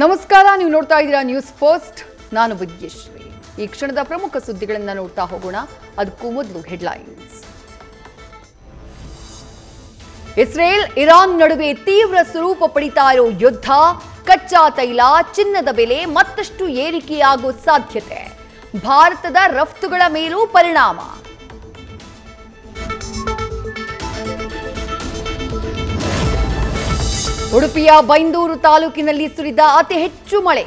ನಮಸ್ಕಾರ, ನೀವು ನೋಡ್ತಾ ಇದ್ದೀರಾ ನ್ಯೂಸ್ ಫಸ್ಟ್. ನಾನು ವಿದ್ಯಶ್ರೀ. ಈ ಕ್ಷಣದ ಪ್ರಮುಖ ಸುದ್ದಿಗಳನ್ನು ನೋಡ್ತಾ ಹೋಗೋಣ. ಅದಕ್ಕೂ ಮೊದಲು ಹೆಡ್ಲೈನ್ಸ್. ಇಸ್ರೇಲ್ ಇರಾನ್ ನಡುವೆ ತೀವ್ರ ಸ್ವರೂಪ ಪಡಿತಾ ಇರೋ ಯುದ್ಧ, ಕಚ್ಚಾ ತೈಲ, ಚಿನ್ನದ ಬೆಲೆ ಮತ್ತಷ್ಟು ಏರಿಕೆಯಾಗೋ ಸಾಧ್ಯತೆ, ಭಾರತದ ರಫ್ತುಗಳ ಮೇಲೂ ಪರಿಣಾಮ. ಉಡುಪಿಯ ಬೈಂದೂರು ತಾಲೂಕಿನಲ್ಲಿ ಸುರಿದ ಅತಿ ಹೆಚ್ಚು ಮಳೆ,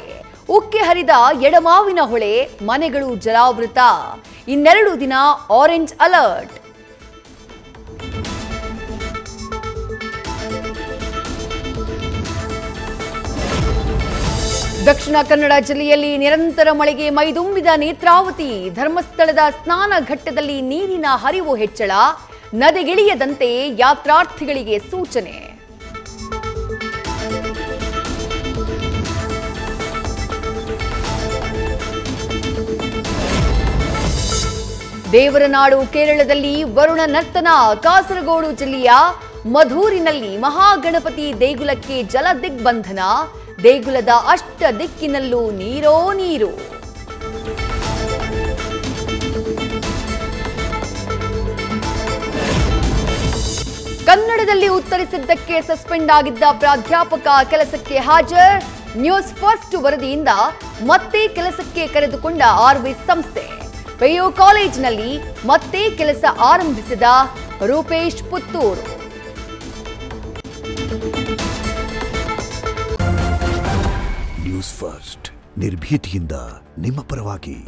ಉಕ್ಕಿ ಹರಿದ ಎಡಮಾವಿನ ಹೊಳೆ, ಮನೆಗಳು ಜಲಾವೃತ. ಇನ್ನೆರಡು ದಿನ ಆರೆಂಜ್ ಅಲರ್ಟ್. ದಕ್ಷಿಣ ಕನ್ನಡ ಜಿಲ್ಲೆಯಲ್ಲಿ ನಿರಂತರ ಮಳೆಗೆ ಮೈದುಂಬಿದ ನೇತ್ರಾವತಿ. ಧರ್ಮಸ್ಥಳದ ಸ್ನಾನ ಘಟ್ಟದಲ್ಲಿ ನೀರಿನ ಹರಿವು ಹೆಚ್ಚಳ, ನದಿಗಿಳಿಯದಂತೆ ಯಾತ್ರಾರ್ಥಿಗಳಿಗೆ ಸೂಚನೆ. ದೇವರನಾಡು ಕೇರಳದಲ್ಲಿ ವರುಣ ನರ್ತನ. ಕಾಸರಗೋಡು ಜಿಲ್ಲೆಯ ಮಧೂರಿನಲ್ಲಿ ಮಹಾಗಣಪತಿ ದೇಗುಲಕ್ಕೆ ಜಲ ದಿಗ್ಬಂಧನ. ದೇಗುಲದ ಅಷ್ಟ ದಿಕ್ಕಿನಲ್ಲೂ ನೀರೋ ನೀರು. ಕನ್ನಡದಲ್ಲಿ ಉತ್ತರಿಸಿದ್ದಕ್ಕೆ ಸಸ್ಪೆಂಡ್ ಆಗಿದ್ದ ಪ್ರಾಧ್ಯಾಪಕ ಕೆಲಸಕ್ಕೆ ಹಾಜರ್. ನ್ಯೂಸ್ ಫಸ್ಟ್ ವರದಿಯಿಂದ ಮತ್ತೆ ಕೆಲಸಕ್ಕೆ ಕರೆದುಕೊಂಡ ಆರ್ವಿ ಸಂಸ್ಥೆ. ಪಿಯು ಕಾಲೇಜಿನಲ್ಲಿ ಮತ್ತೆ ಕೆಲಸ ಆರಂಭಿಸಿದ ರೂಪೇಶ್ ಪುತ್ತೂರು. ನ್ಯೂಸ್ ಫಸ್ಟ್, ನಿರ್ಭೀತಿಯಿಂದ ನಿಮ್ಮ ಪರವಾಗಿ.